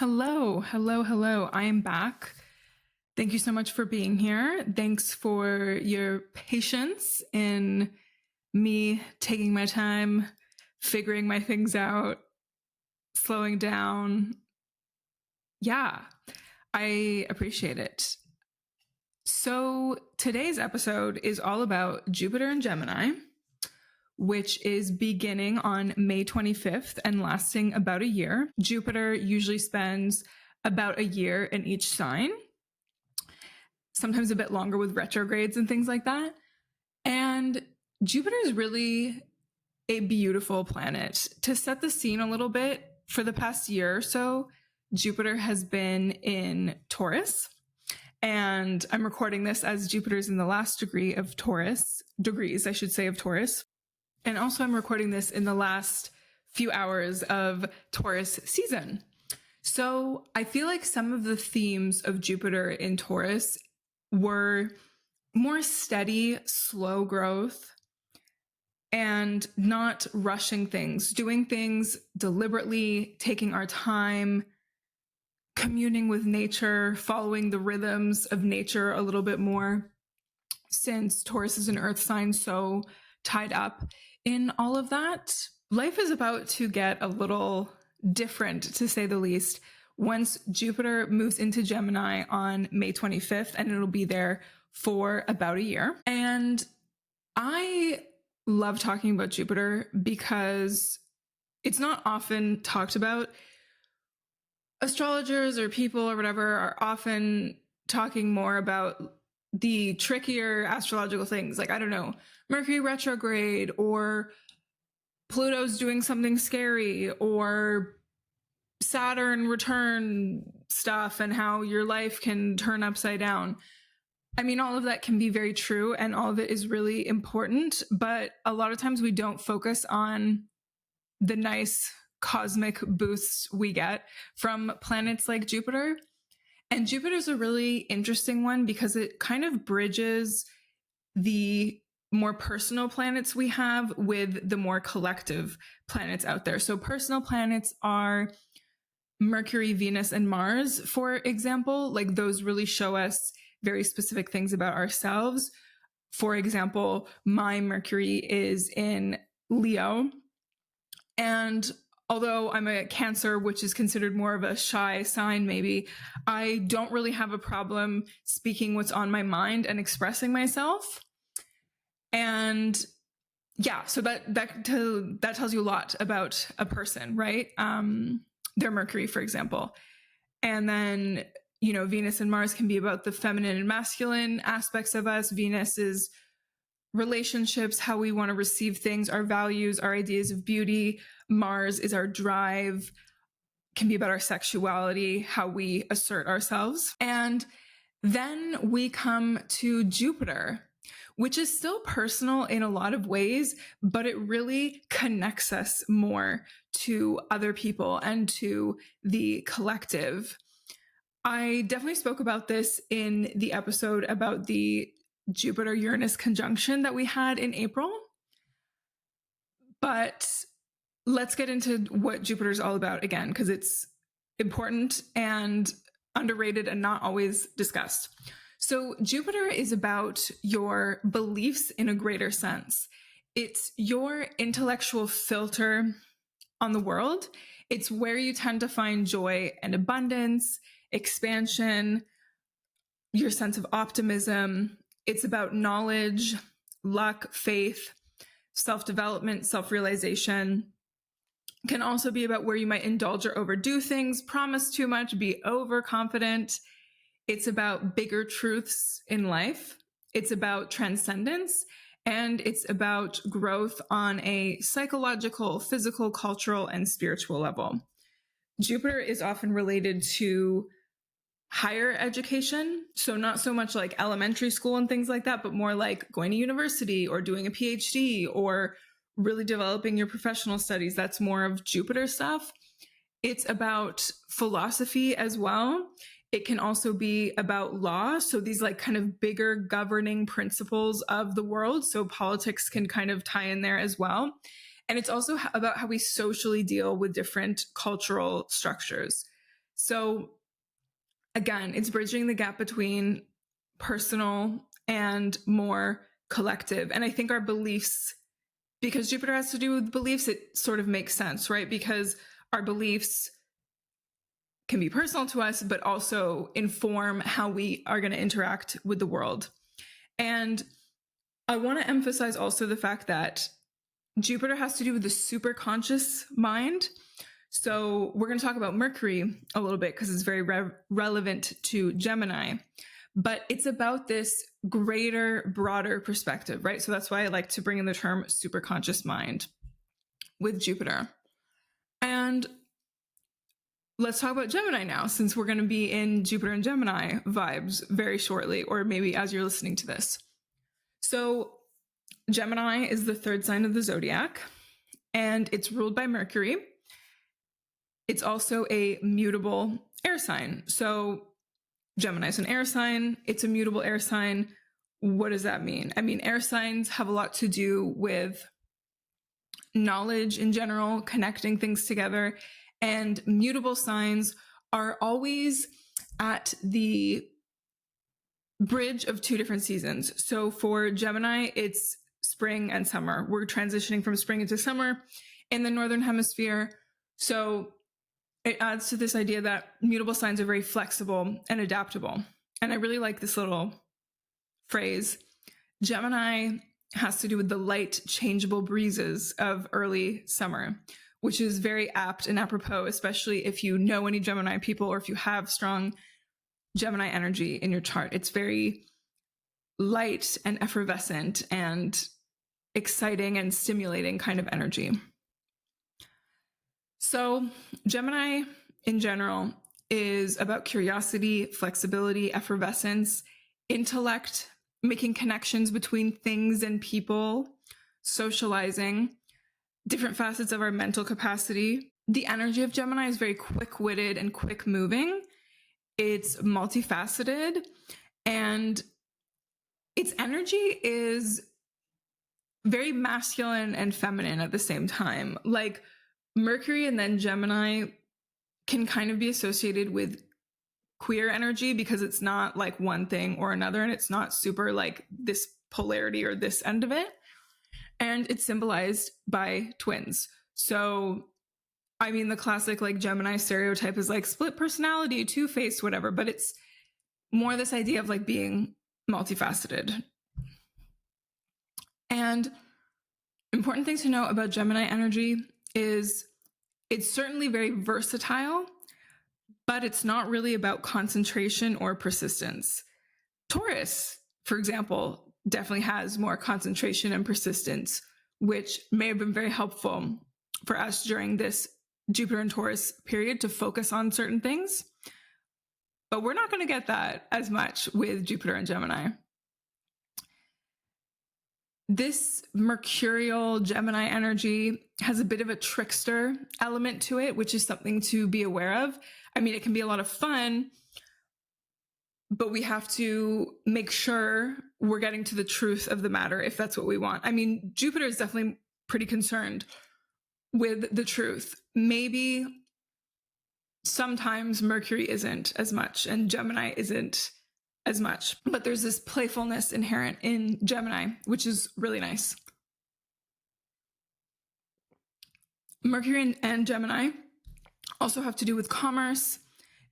Hello, hello, hello. I am back. Thank you so much for being here. Thanks for your patience in me taking my time, figuring my things out, slowing down. Yeah, I appreciate it. So today's episode is all about Jupiter and Gemini, which is beginning on May 25th and lasting about a year. Jupiter usually spends about a year in each sign, sometimes a bit longer with retrogrades and things like that. And Jupiter is really a beautiful planet. To set the scene a little bit, for the past year or so, Jupiter has been in Taurus. And I'm recording this as Jupiter's in the last degrees, I should say, of Taurus. And also I'm recording this in the last few hours of Taurus season. So I feel like some of the themes of Jupiter in Taurus were more steady, slow growth, and not rushing things, doing things deliberately, taking our time, communing with nature, following the rhythms of nature a little bit more, since Taurus is an earth sign, so tied up in all of that. Life is about to get a little different, to say the least, once Jupiter moves into Gemini on May 25th, and it'll be there for about a year. And I love talking about Jupiter because it's not often talked about. Astrologers or people or whatever are often talking more about the trickier astrological things, like, I don't know, Mercury retrograde, or Pluto's doing something scary, or Saturn return stuff and how your life can turn upside down. I mean, all of that can be very true and all of it is really important, but a lot of times we don't focus on the nice cosmic boosts we get from planets like Jupiter. And Jupiter's a really interesting one because it kind of bridges the more personal planets we have with the more collective planets out there. So personal planets are Mercury, Venus, and Mars, for example. Like, those really show us very specific things about ourselves. For example, my Mercury is in Leo. And although I'm a Cancer, which is considered more of a shy sign, maybe, I don't really have a problem speaking what's on my mind and expressing myself. And yeah, so that tells you a lot about a person, right? Their Mercury, for example. And then, Venus and Mars can be about the feminine and masculine aspects of us. Venus is relationships, how we want to receive things, our values, our ideas of beauty. Mars is our drive, can be about our sexuality, how we assert ourselves. And then we come to Jupiter, which is still personal in a lot of ways, but it really connects us more to other people and to the collective. I definitely spoke about this in the episode about the Jupiter-Uranus conjunction that we had in April. But let's get into what Jupiter's all about again, because it's important and underrated and not always discussed. So Jupiter is about your beliefs in a greater sense. It's your intellectual filter on the world. It's where you tend to find joy and abundance, expansion, your sense of optimism. It's about knowledge, luck, faith, self-development, self-realization. It can also be about where you might indulge or overdo things, promise too much, be overconfident. It's about bigger truths in life. It's about transcendence, and it's about growth on a psychological, physical, cultural, and spiritual level. Jupiter is often related to higher education. So not so much like elementary school and things like that, but more like going to university or doing a PhD or really developing your professional studies. That's more of Jupiter stuff. It's about philosophy as well. It can also be about law. So these like kind of bigger governing principles of the world. So politics can kind of tie in there as well. And it's also about how we socially deal with different cultural structures. So again, it's bridging the gap between personal and more collective. And I think our beliefs, because Jupiter has to do with beliefs, it sort of makes sense, right? Because our beliefs can be personal to us, but also inform how we are going to interact with the world. And I want to emphasize also the fact that Jupiter has to do with the superconscious mind. So we're going to talk about Mercury a little bit because it's very relevant to Gemini, but it's about this greater, broader perspective, right? So that's why I like to bring in the term superconscious mind with Jupiter. And let's talk about Gemini now, since we're going to be in Jupiter and Gemini vibes very shortly, or maybe as you're listening to this. So Gemini is the third sign of the zodiac, and it's ruled by Mercury. It's also a mutable air sign. So Gemini is an air sign. It's a mutable air sign. What does that mean? I mean, air signs have a lot to do with knowledge in general, connecting things together, and mutable signs are always at the bridge of two different seasons. So for Gemini, it's spring and summer. We're transitioning from spring into summer in the Northern Hemisphere. So it adds to this idea that mutable signs are very flexible and adaptable. And I really like this little phrase. Gemini has to do with the light, changeable breezes of early summer, which is very apt and apropos, especially if you know any Gemini people or if you have strong Gemini energy in your chart. It's very light and effervescent and exciting and stimulating kind of energy. So Gemini in general is about curiosity, flexibility, effervescence, intellect, making connections between things and people, socializing, different facets of our mental capacity. The energy of Gemini is very quick-witted and quick-moving. It's multifaceted, and its energy is very masculine and feminine at the same time. Like Mercury and then Gemini can kind of be associated with queer energy because it's not like one thing or another, and it's not super like this polarity or this end of it. And it's symbolized by twins. So, I mean, the classic like Gemini stereotype is like split personality, two-faced, whatever, but it's more this idea of like being multifaceted. And important things to know about Gemini energy is it's certainly very versatile, but it's not really about concentration or persistence. Taurus, for example, definitely has more concentration and persistence, which may have been very helpful for us during this Jupiter and Taurus period to focus on certain things. But we're not going to get that as much with Jupiter and Gemini. This mercurial Gemini energy has a bit of a trickster element to it, which is something to be aware of. I mean, it can be a lot of fun, but we have to make sure we're getting to the truth of the matter if that's what we want. I mean, Jupiter is definitely pretty concerned with the truth. Maybe sometimes Mercury isn't as much and Gemini isn't as much, but there's this playfulness inherent in Gemini, which is really nice. Mercury and Gemini also have to do with commerce,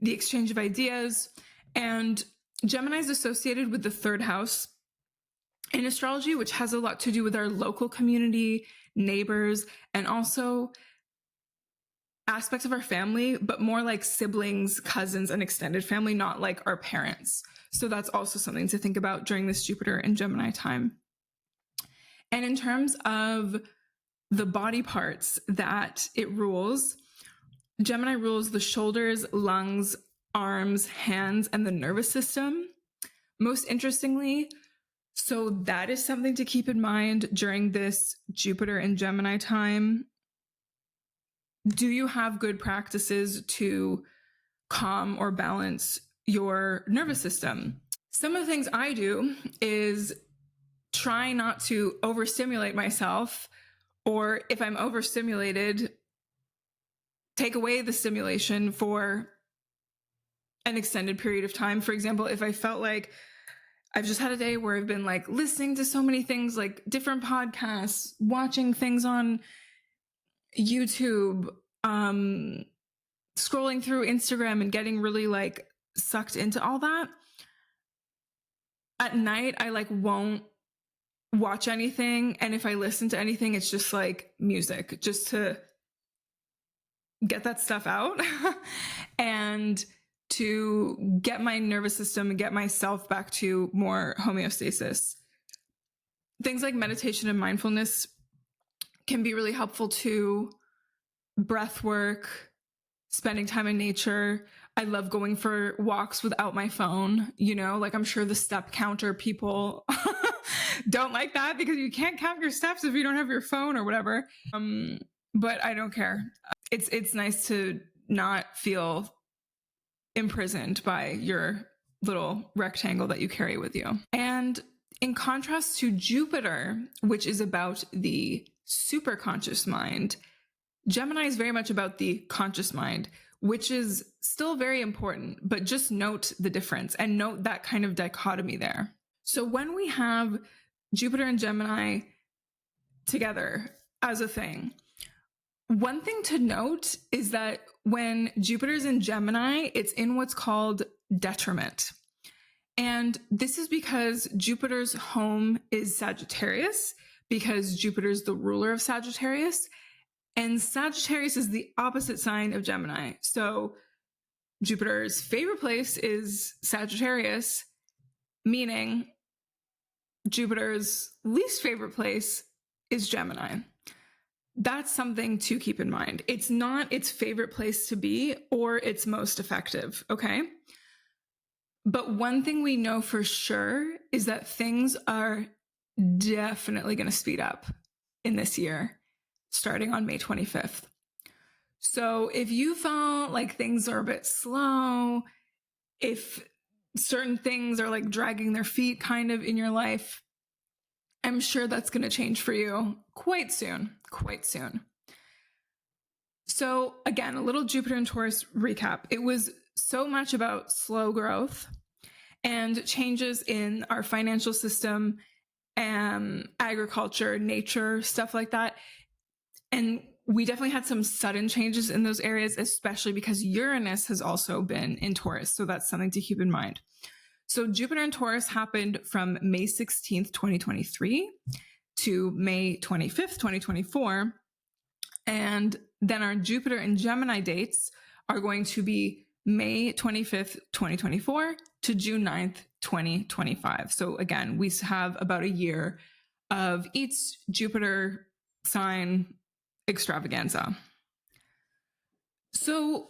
the exchange of ideas, and Gemini is associated with the third house in astrology, which has a lot to do with our local community, neighbors, and also aspects of our family, but more like siblings, cousins, and extended family, not like our parents. So that's also something to think about during this Jupiter and Gemini time. And in terms of the body parts that it rules, Gemini rules the shoulders, lungs, arms, hands, and the nervous system. Most interestingly, so that is something to keep in mind during this Jupiter and Gemini time. Do you have good practices to calm or balance your nervous system? Some of the things I do is try not to overstimulate myself, or if I'm overstimulated, take away the stimulation for an extended period of time. For example, if I felt like I've just had a day where I've been like listening to so many things, like different podcasts, watching things on YouTube, scrolling through Instagram and getting really like sucked into all that. At night, I like won't watch anything. And if I listen to anything, it's just like music, just to get that stuff out and to get my nervous system and get myself back to more homeostasis. Things like meditation and mindfulness can be really helpful too. Breath work, spending time in nature. I love going for walks without my phone, you know, like I'm sure the step counter people don't like that because you can't count your steps if you don't have your phone or whatever. But I don't care. It's nice to not feel imprisoned by your little rectangle that you carry with you. And in contrast to Jupiter, which is about the superconscious mind, Gemini is very much about the conscious mind, which is still very important, but just note the difference and note that kind of dichotomy there. So when we have Jupiter and Gemini together as a thing, one thing to note is that when Jupiter's in Gemini, it's in what's called detriment. And this is because Jupiter's home is Sagittarius, because Jupiter's the ruler of Sagittarius. And Sagittarius is the opposite sign of Gemini. So Jupiter's favorite place is Sagittarius, meaning Jupiter's least favorite place is Gemini. That's something to keep in mind. It's not its favorite place to be or its most effective, okay? But one thing we know for sure is that things are definitely going to speed up in this year, starting on May 25th. So if you felt like things are a bit slow, if certain things are like dragging their feet kind of in your life, I'm sure that's going to change for you quite soon. So again, a little Jupiter and Taurus recap. It was so much about slow growth and changes in our financial system and agriculture, nature, stuff like that. And we definitely had some sudden changes in those areas, especially because Uranus has also been in Taurus. So that's something to keep in mind. So Jupiter and Taurus happened from May 16th, 2023 to May 25th, 2024. And then our Jupiter and Gemini dates are going to be May 25th, 2024 to June 9th, 2025. So again, we have about a year of each Jupiter sign extravaganza. So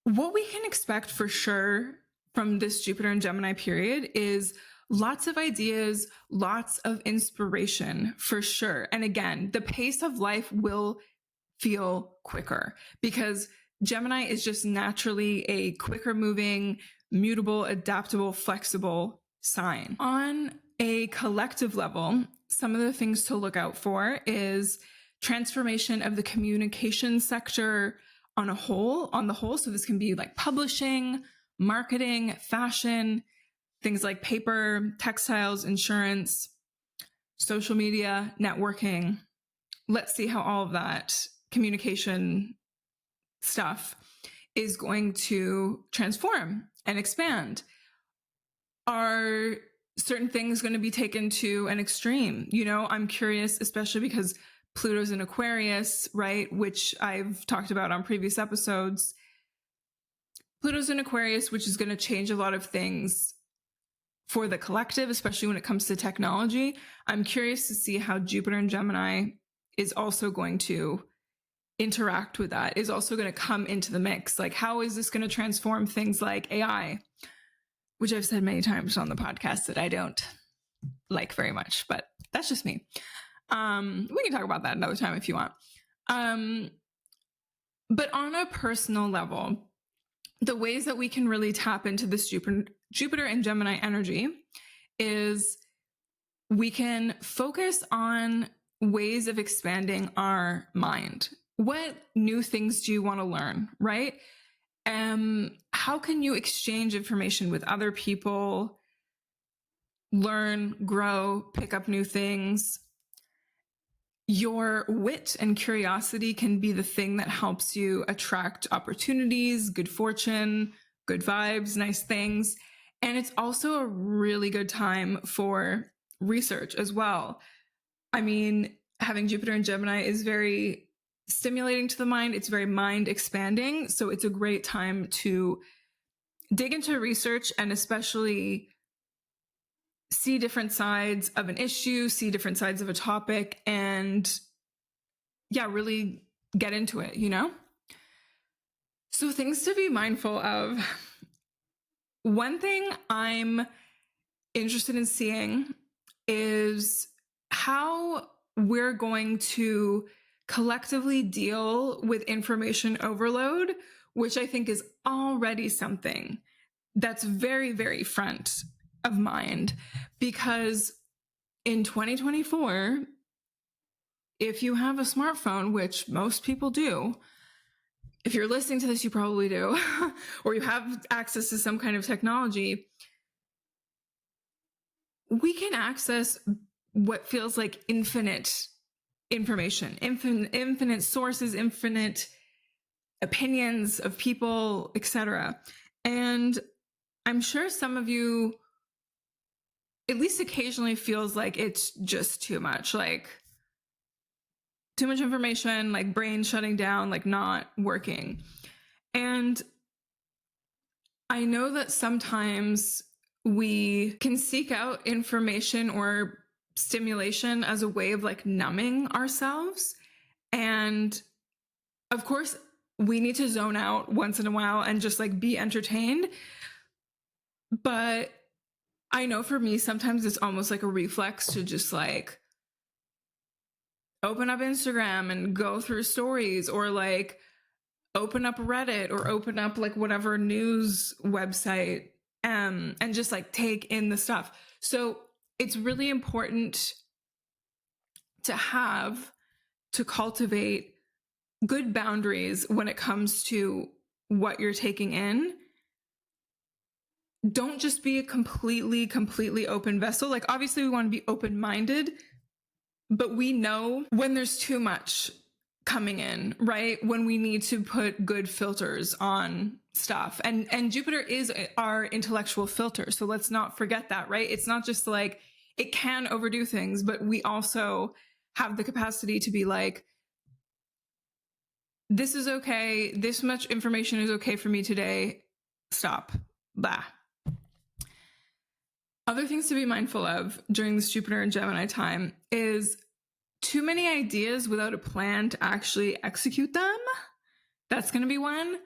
what we can expect for sure from this Jupiter and Gemini period is lots of ideas, lots of inspiration for sure. And again, the pace of life will feel quicker because Gemini is just naturally a quicker moving, mutable, adaptable, flexible sign. On a collective level, some of the things to look out for is transformation of the communication sector on the whole. So this can be like publishing, marketing, fashion, things like paper, textiles, insurance, social media, networking. Let's see how all of that communication stuff is going to transform and expand. Are certain things going to be taken to an extreme? You know, I'm curious, especially because Pluto's in Aquarius, right? Which I've talked about on previous episodes. Pluto's in Aquarius, which is going to change a lot of things for the collective, especially when it comes to technology. I'm curious to see how Jupiter and Gemini is also going to interact with that, is also going to come into the mix. Like, how is this going to transform things like AI, which I've said many times on the podcast that I don't like very much, but that's just me. We can talk about that another time if you want. But on a personal level, the ways that we can really tap into this Jupiter and Gemini energy is we can focus on ways of expanding how new things do you want to learn, right? how can you exchange information with other people, learn, grow, pick up new things? Your wit and curiosity can be the thing that helps you attract opportunities, good fortune, good vibes, nice things. And it's also a really good time for research as well. I mean, having Jupiter and Gemini is very stimulating to the mind. It's very mind expanding. So it's a great time to dig into research and especially see different sides of an issue, see different sides of a topic, and really get into it, So things to be mindful of. One thing I'm interested in seeing is how we're going to collectively deal with information overload, which I think is already something that's very, very front of mind, because in 2024, if you have a smartphone, which most people do, if you're listening to this, you probably do, or you have access to some kind of technology, we can access what feels like infinite information, infinite sources, infinite opinions of people, etc. And I'm sure some of you, at least occasionally, feels like it's just too much, like too much information, like brain shutting down, like not working. And I know that sometimes we can seek out information or stimulation as a way of like numbing ourselves. And of course, we need to zone out once in a while and just like be entertained. But I know for me, sometimes it's almost like a reflex to just like open up Instagram and go through stories, or like open up Reddit or open up like whatever news website, and just like take in the stuff. So it's really important to cultivate good boundaries when it comes to what you're taking in. Don't just be a completely open vessel. Like obviously we want to be open-minded, but we know when there's too much coming in, right? When we need to put good filters on stuff. And Jupiter is our intellectual filter. So let's not forget that, right? It's not just like it can overdo things, but we also have the capacity to be like, this is okay. This much information is okay for me today. Stop. Blah. Other things to be mindful of during this Jupiter and Gemini time is too many ideas without a plan to actually execute them. That's going to be one.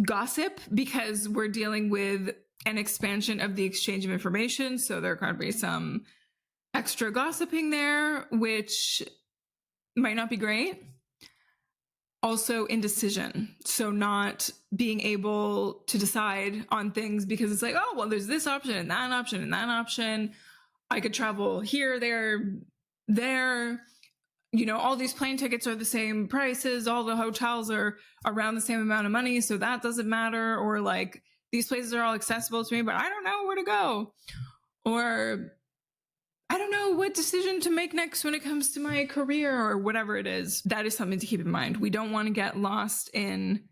Gossip, because we're dealing with an expansion of the exchange of information. So there are going to be some extra gossiping there, which might not be great. Also indecision. So not being able to decide on things because it's like, oh, well, there's this option and that option and that option. I could travel here, there, all these plane tickets are the same prices. All the hotels are around the same amount of money. So that doesn't matter. Or like these places are all accessible to me, but I don't know where to go. Or I don't know what decision to make next when it comes to my career or whatever it is. That is something to keep in mind. We don't want to get lost in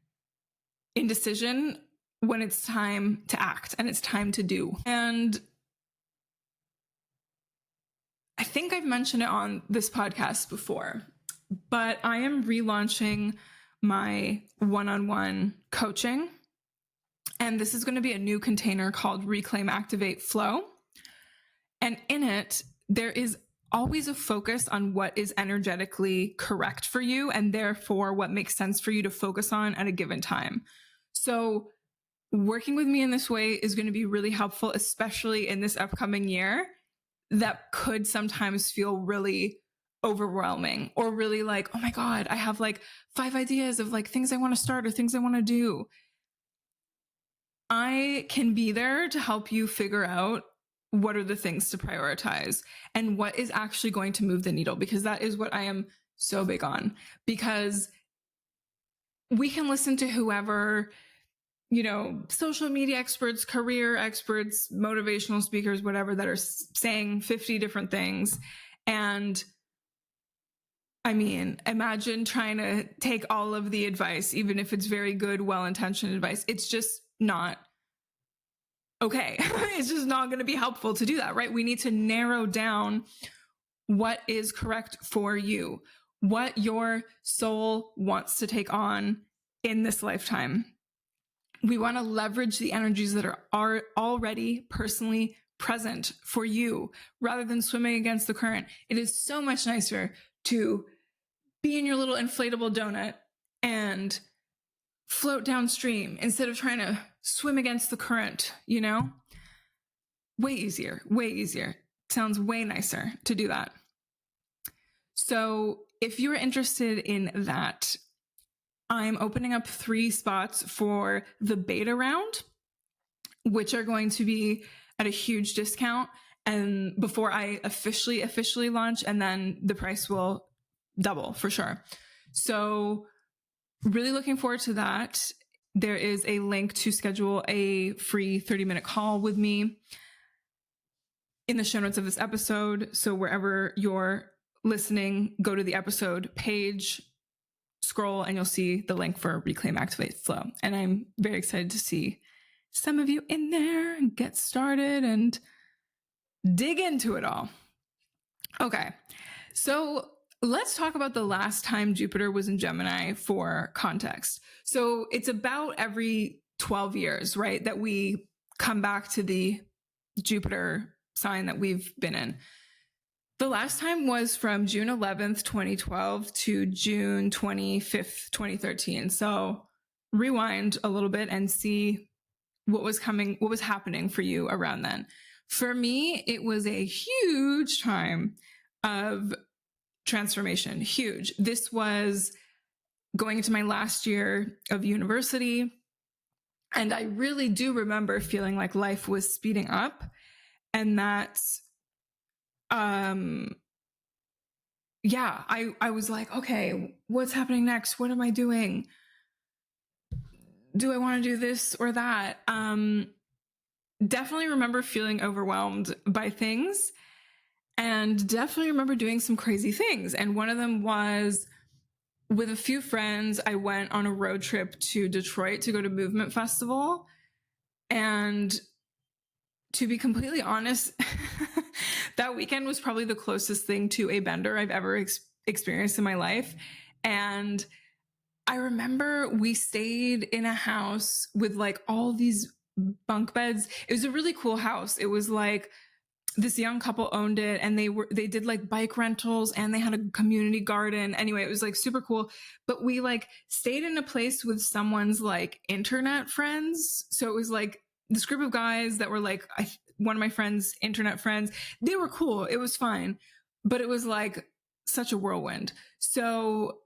indecision when it's time to act and it's time to do. And I think I've mentioned it on this podcast before, but I am relaunching my one-on-one coaching. And this is going to be a new container called Reclaim, Activate, Flow. And in it, there is always a focus on what is energetically correct for you and therefore what makes sense for you to focus on at a given time. So working with me in this way is going to be really helpful, especially in this upcoming year that could sometimes feel really overwhelming or really like, oh my God, I have like 5 ideas of like things I want to start or things I want to do. I can be there to help you figure out what are the things to prioritize and what is actually going to move the needle, because that is what I am so big on. Because we can listen to whoever social media experts, career experts, motivational speakers, whatever, that are saying 50 different things. And I mean, imagine trying to take all of the advice, even if it's very good, well-intentioned advice. It's just not okay. It's just not going to be helpful to do that, right? We need to narrow down what is correct for you, what your soul wants to take on in this lifetime. We want to leverage the energies that are already personally present for you rather than swimming against the current. It is so much nicer to be in your little inflatable donut and float downstream instead of trying to swim against the current, Way easier, way easier. Sounds way nicer to do that. So if you're interested in that, I'm opening up 3 spots for the beta round, which are going to be at a huge discount, and before I officially launch, and then the price will double for sure. So really looking forward to that. There is a link to schedule a free 30-minute call with me in the show notes of this episode. So wherever you're listening, go to the episode page, scroll, and you'll see the link for Reclaim, Activate, Flow. And I'm very excited to see some of you in there and get started and dig into it all. Okay, so let's talk about the last time Jupiter was in Gemini for context. So it's about every 12 years, right, that we come back to the Jupiter sign that we've been in. The last time was from June 11th, 2012 to June 25th, 2013. So rewind a little bit and see what was happening for you around then. For me, it was a huge time of transformation. Huge. This was going into my last year of university. And I really do remember feeling like life was speeding up, and that I was like, okay, what's happening next? What am I doing? Do I want to do this or that? Definitely remember feeling overwhelmed by things, and definitely remember doing some crazy things. And one of them was, with a few friends, I went on a road trip to Detroit to go to Movement Festival. And to be completely honest, that weekend was probably the closest thing to a bender I've ever experienced in my life. And I remember we stayed in a house with like all these bunk beds. It was a really cool house. It was like this young couple owned it, and they did like bike rentals, and they had a community garden. Anyway, it was like super cool. But we like stayed in a place with someone's like internet friends. So it was like this group of guys that were like one of my friends' internet friends. They were cool. It was fine. But it was like such a whirlwind. So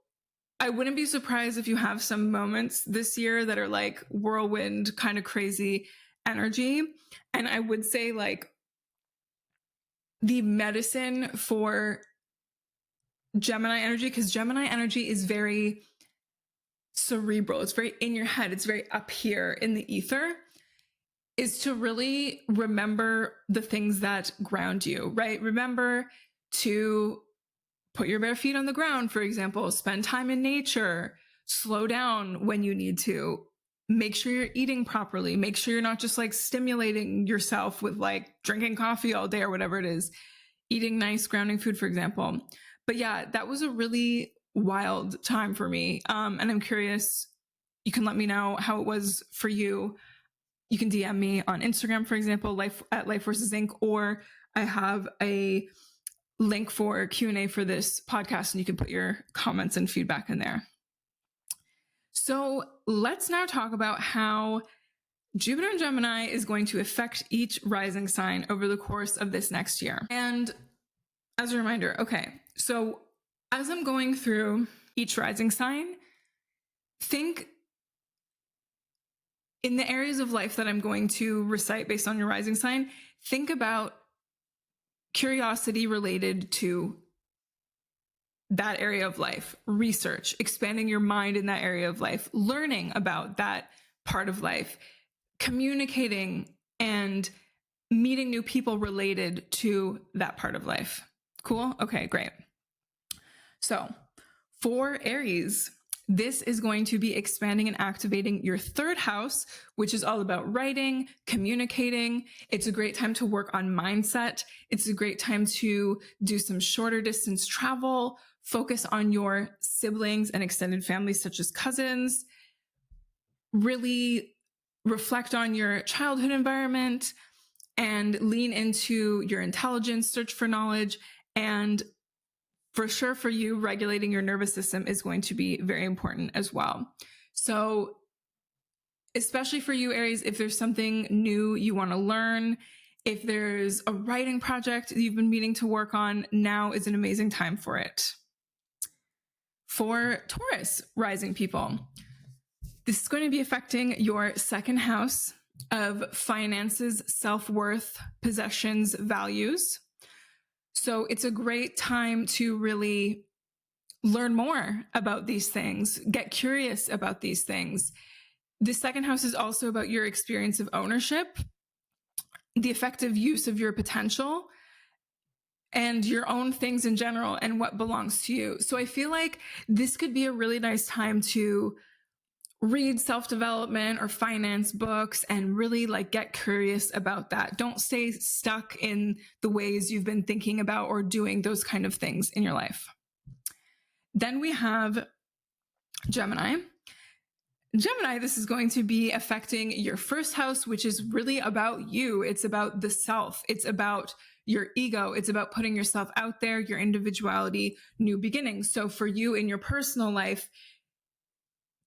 I wouldn't be surprised if you have some moments this year that are like whirlwind, kind of crazy energy. And I would say like the medicine for Gemini energy, because Gemini energy is very cerebral. It's very in your head. It's very up here in the ether, is to really remember the things that ground you, right? Remember to put your bare feet on the ground, for example, spend time in nature, slow down when you need to, make sure you're eating properly, make sure you're not just like stimulating yourself with like drinking coffee all day or whatever it is, eating nice grounding food, for example. But yeah, that was a really wild time for me. And I'm curious, you can let me know how it was for you. You can DM me on Instagram, for example, Life Forces Inc., or I have a link for Q&A for this podcast, and you can put your comments and feedback in there. So let's now talk about how Jupiter in Gemini is going to affect each rising sign over the course of this next year. And as a reminder, okay, so as I'm going through each rising sign, think in the areas of life that I'm going to recite based on your rising sign, think about curiosity related to that area of life, research, expanding your mind in that area of life, learning about that part of life, communicating and meeting new people related to that part of life. Cool? Okay, great. So for Aries, this is going to be expanding and activating your third house, which is all about writing, communicating. It's a great time to work on mindset. It's a great time to do some shorter distance travel, focus on your siblings and extended family, such as cousins, really reflect on your childhood environment and lean into your intelligence, search for knowledge. And for sure, for you, regulating your nervous system is going to be very important as well. So especially for you, Aries, if there's something new you want to learn, if there's a writing project you've been meaning to work on, now is an amazing time for it. For Taurus rising people, this is going to be affecting your second house of finances, self-worth, possessions, values. So it's a great time to really learn more about these things, get curious about these things. The second house is also about your experience of ownership, the effective use of your potential, and your own things in general and what belongs to you. So I feel like this could be a really nice time to read self-development or finance books and really like get curious about that. Don't stay stuck in the ways you've been thinking about or doing those kind of things in your life. Then we have Gemini. Gemini, this is going to be affecting your first house, which is really about you. It's about the self. It's about your ego. It's about putting yourself out there, your individuality, new beginnings. So for you in your personal life,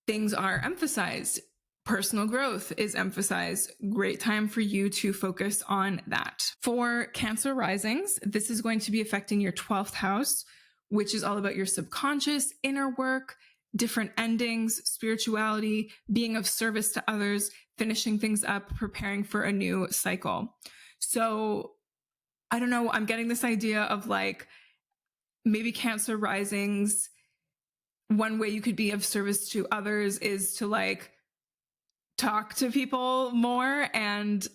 things are emphasized. Personal growth is emphasized. Great time for you to focus on that. For Cancer risings, this is going to be affecting your 12th house, which is all about your subconscious, inner work, different endings, spirituality, being of service to others, finishing things up, preparing for a new cycle. So I don't know, I'm getting this idea of like maybe Cancer risings, one way you could be of service to others is to like talk to people more and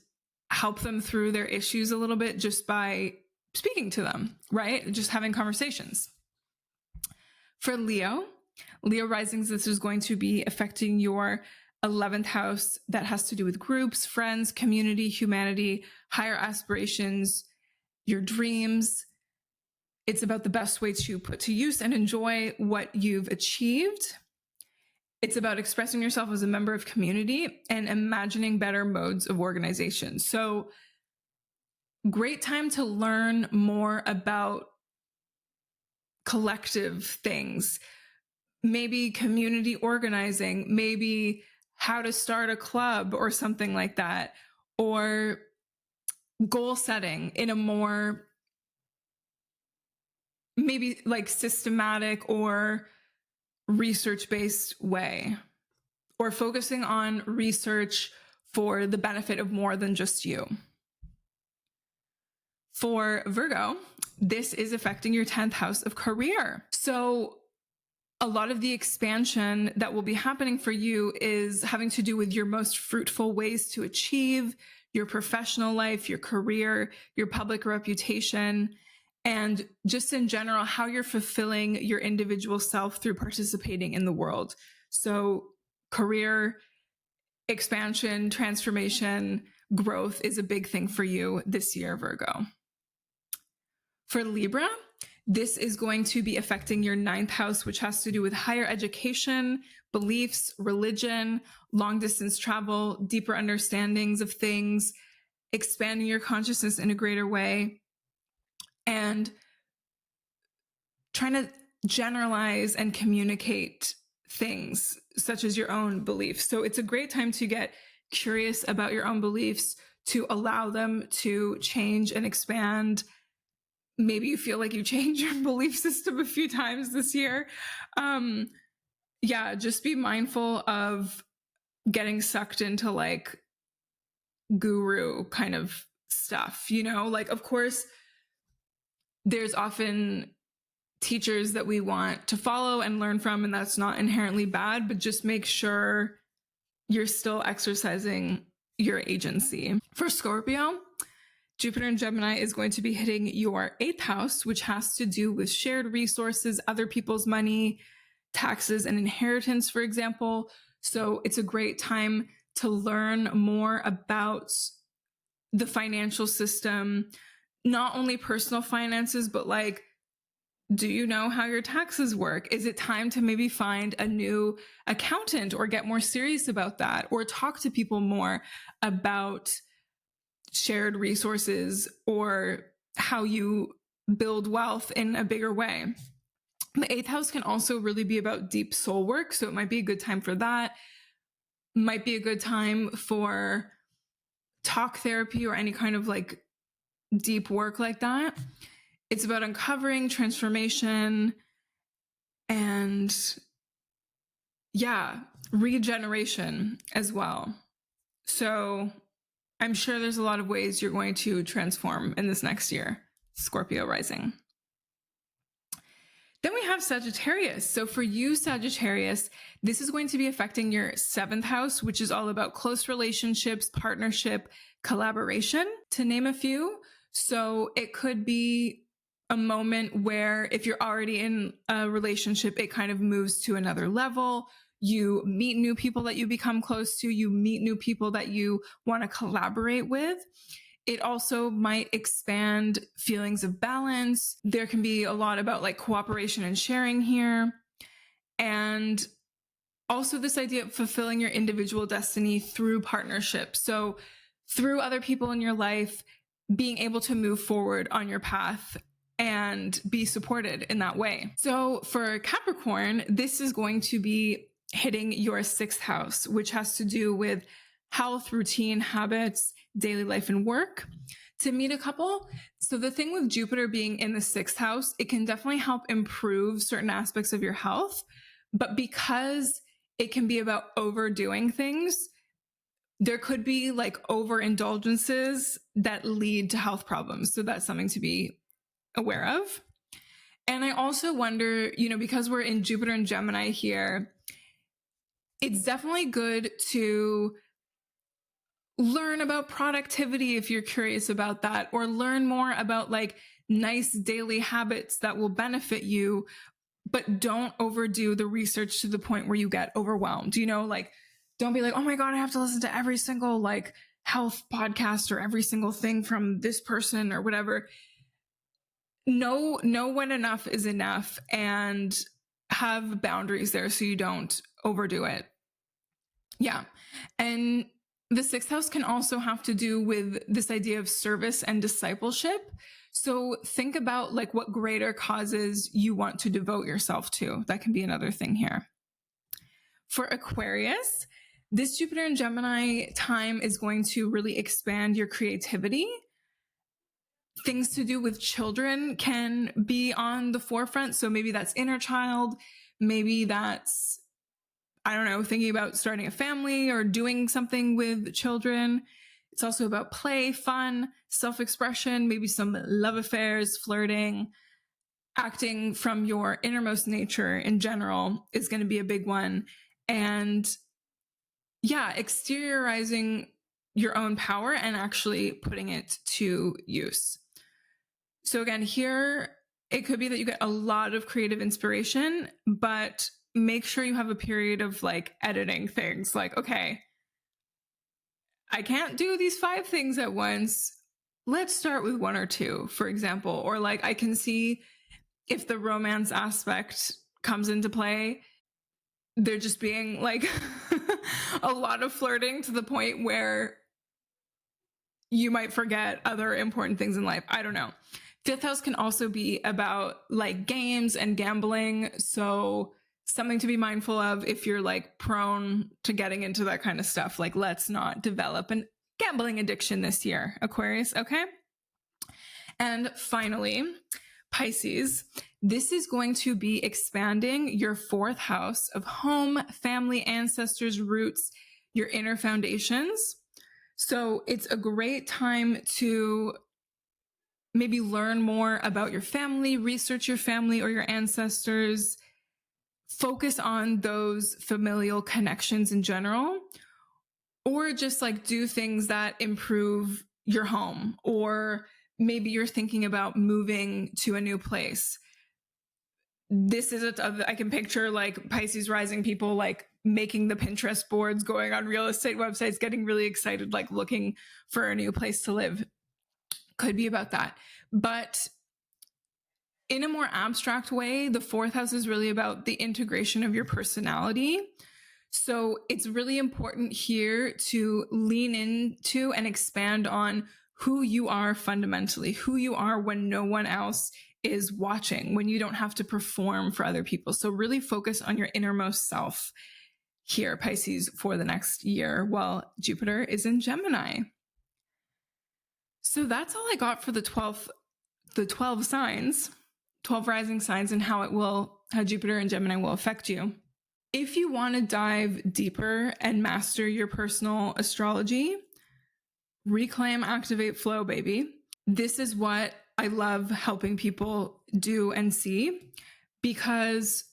help them through their issues a little bit just by speaking to them, right? Just having conversations. For Leo risings, this is going to be affecting your 11th house that has to do with groups, friends, community, humanity, higher aspirations, your dreams. It's about the best way to put to use and enjoy what you've achieved. It's about expressing yourself as a member of community and imagining better modes of organization. So great time to learn more about collective things, maybe community organizing, maybe how to start a club or something like that, or goal setting in a more maybe like systematic or research-based way, or focusing on research for the benefit of more than just you. For Virgo, this is affecting your 10th house of career. So a lot of the expansion that will be happening for you is having to do with your most fruitful ways to achieve your professional life, your career, your public reputation, and just in general, how you're fulfilling your individual self through participating in the world. So career expansion, transformation, growth is a big thing for you this year, Virgo. For Libra, this is going to be affecting your 9th house, which has to do with higher education, beliefs, religion, long distance travel, deeper understandings of things, expanding your consciousness in a greater way, and trying to generalize and communicate things such as your own beliefs. So it's a great time to get curious about your own beliefs, to allow them to change and expand. Maybe you feel like you changed your belief system a few times this year. Just be mindful of getting sucked into like guru kind of stuff, like, of course, there's often teachers that we want to follow and learn from, and that's not inherently bad, but just make sure you're still exercising your agency. For Scorpio, Jupiter in Gemini is going to be hitting your 8th house, which has to do with shared resources, other people's money, taxes, and inheritance, for example. So it's a great time to learn more about the financial system, not only personal finances, but like, do you know how your taxes work? Is it time to maybe find a new accountant or get more serious about that, or talk to people more about shared resources or how you build wealth in a bigger way? The 8th house can also really be about deep soul work. So it might be a good time for that. Might be a good time for talk therapy or any kind of like deep work like that. It's about uncovering transformation and regeneration as well. So I'm sure there's a lot of ways you're going to transform in this next year, Scorpio rising. Then we have Sagittarius. So for you, Sagittarius, this is going to be affecting your 7th house, which is all about close relationships, partnership, collaboration, to name a few. So it could be a moment where if you're already in a relationship, it kind of moves to another level. You meet new people that you become close to. You meet new people that you want to collaborate with. It also might expand feelings of balance. There can be a lot about like cooperation and sharing here. And also this idea of fulfilling your individual destiny through partnership. So through other people in your life, being able to move forward on your path and be supported in that way. So for Capricorn, this is going to be hitting your 6th house, which has to do with health, routine, habits, daily life, and work. To meet a couple. So the thing with Jupiter being in the 6th house, it can definitely help improve certain aspects of your health. But because it can be about overdoing things, there could be like overindulgences that lead to health problems. So that's something to be aware of. And I also wonder, because we're in Jupiter and Gemini here, it's definitely good to learn about productivity if you're curious about that, or learn more about like nice daily habits that will benefit you, but don't overdo the research to the point where you get overwhelmed. Like, don't be like, oh my God, I have to listen to every single like health podcast or every single thing from this person or whatever. Know when enough is enough and have boundaries there so you don't overdo it. Yeah. And the 6th house can also have to do with this idea of service and discipleship. So think about like what greater causes you want to devote yourself to. That can be another thing here. For Aquarius, this Jupiter and Gemini time is going to really expand your creativity. Things to do with children can be on the forefront. So maybe that's inner child. Maybe that's, I don't know, thinking about starting a family or doing something with children. It's also about play, fun, self-expression, maybe some love affairs, flirting. Acting from your innermost nature in general is going to be a big one. And exteriorizing your own power and actually putting it to use. So again, here, it could be that you get a lot of creative inspiration, but make sure you have a period of like editing things. Like, okay, I can't do these 5 things at once. Let's start with 1 or 2, for example. Or like, I can see if the romance aspect comes into play, there just being like a lot of flirting to the point where you might forget other important things in life. I don't know. 5th house can also be about like games and gambling. So something to be mindful of if you're like prone to getting into that kind of stuff. Like, let's not develop an gambling addiction this year, Aquarius. Okay. And finally, Pisces, this is going to be expanding your 4th house of home, family, ancestors, roots, your inner foundations. So it's a great time to maybe learn more about your family, research your family or your ancestors, focus on those familial connections in general, or just like do things that improve your home, or maybe you're thinking about moving to a new place. This is I can picture like Pisces rising people like making the Pinterest boards, going on real estate websites, getting really excited, like looking for a new place to live. Could be about that. But in a more abstract way, the fourth house is really about the integration of your personality. So it's really important here to lean into and expand on who you are fundamentally, who you are when no one else is watching, when you don't have to perform for other people. So really focus on your innermost self here, Pisces, for the next year while Jupiter is in Gemini. So that's all I got for the 12 signs, 12 rising signs, and how Jupiter and Gemini will affect you. If you want to dive deeper and master your personal astrology, reclaim, activate, flow, baby. This is what I love helping people do and see, because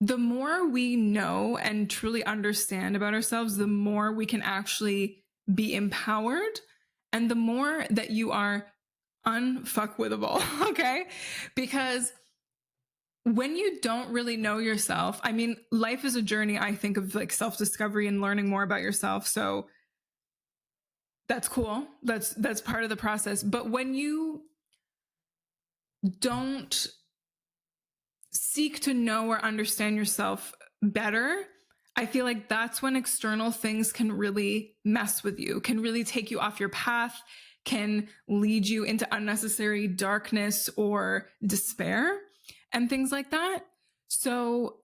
the more we know and truly understand about ourselves, the more we can actually be empowered, and the more that you are unfuckwithable, okay? Because when you don't really know yourself, I mean, life is a journey, I think, of like self-discovery and learning more about yourself. So that's cool. That's part of the process. But when you don't seek to know or understand yourself better, I feel like that's when external things can really mess with you, can really take you off your path, can lead you into unnecessary darkness or despair and things like that. So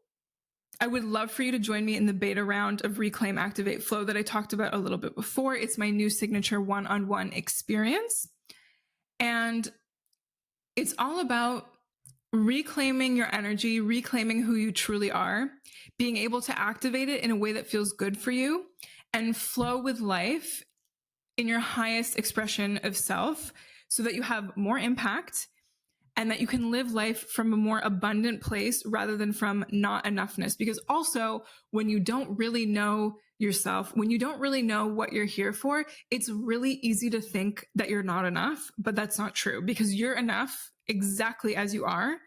I would love for you to join me in the beta round of Reclaim, Activate, Flow that I talked about a little bit before. It's my new signature one-on-one experience. And it's all about reclaiming your energy, reclaiming who you truly are, being able to activate it in a way that feels good for you, and flow with life in your highest expression of self so that you have more impact and that you can live life from a more abundant place rather than from not enoughness. Because also, when you don't really know yourself, when you don't really know what you're here for, it's really easy to think that you're not enough, but that's not true, because you're enough exactly as you are.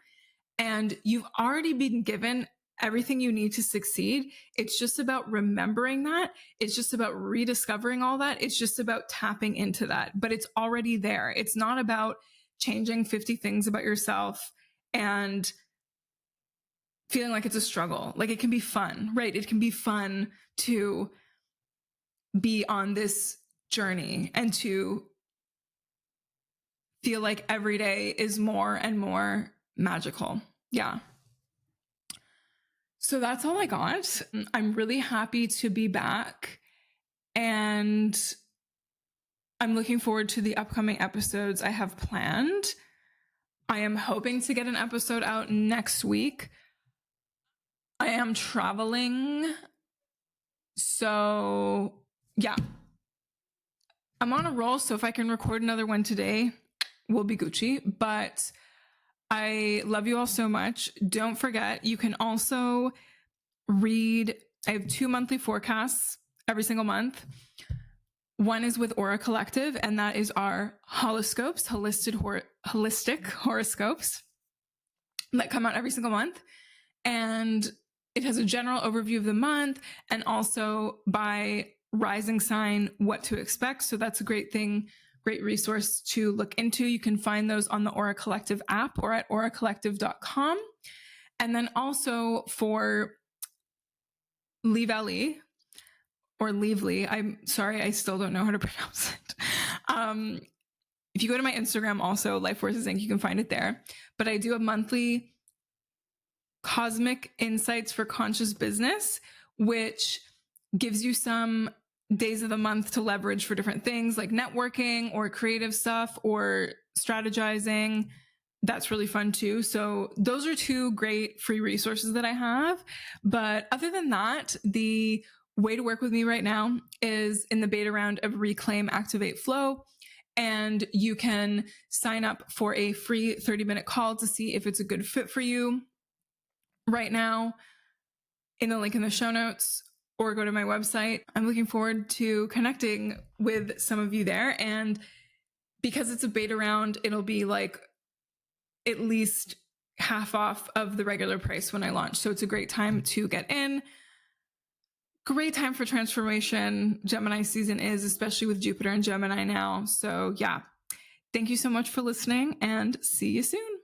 And you've already been given everything you need to succeed. It's just about remembering that. It's just about rediscovering all that. It's just about tapping into that, but it's already there. It's not about changing 50 things about yourself and feeling like it's a struggle. Like, it can be fun, right? It can be fun to be on this journey and to feel like every day is more and more magical. Yeah. So that's all I got. I'm really happy to be back, and I'm looking forward to the upcoming episodes I have planned. I am hoping to get an episode out next week. I am traveling. So yeah, I'm on a roll. So if I can record another one today, we'll be Gucci. But I love you all so much. Don't forget, you can also read, I have 2 monthly forecasts every single month. One is with Aura Collective, and that is our horoscopes, holistic horoscopes that come out every single month. And it has a general overview of the month, and also by rising sign, what to expect. So that's a great thing, great resource to look into. You can find those on the Aura Collective app or at auracollective.com. And then also for Leave or Leavely, I'm sorry, I still don't know how to pronounce it. If you go to my Instagram, also Life Forces Inc., you can find it there. But I do a monthly Cosmic Insights for Conscious Business, which gives you some days of the month to leverage for different things like networking or creative stuff or strategizing. That's really fun too. So those are 2 great free resources that I have. But other than that, the way to work with me right now is in the beta round of Reclaim, Activate, Flow. And you can sign up for a free 30-minute call to see if it's a good fit for you right now in the link in the show notes. or go to my website. I'm looking forward to connecting with some of you there. And because it's a beta round, it'll be like at least half off of the regular price when I launch. So it's a great time to get in. Great time for transformation. Gemini season is, especially with Jupiter and Gemini now. So yeah, thank you so much for listening and see you soon.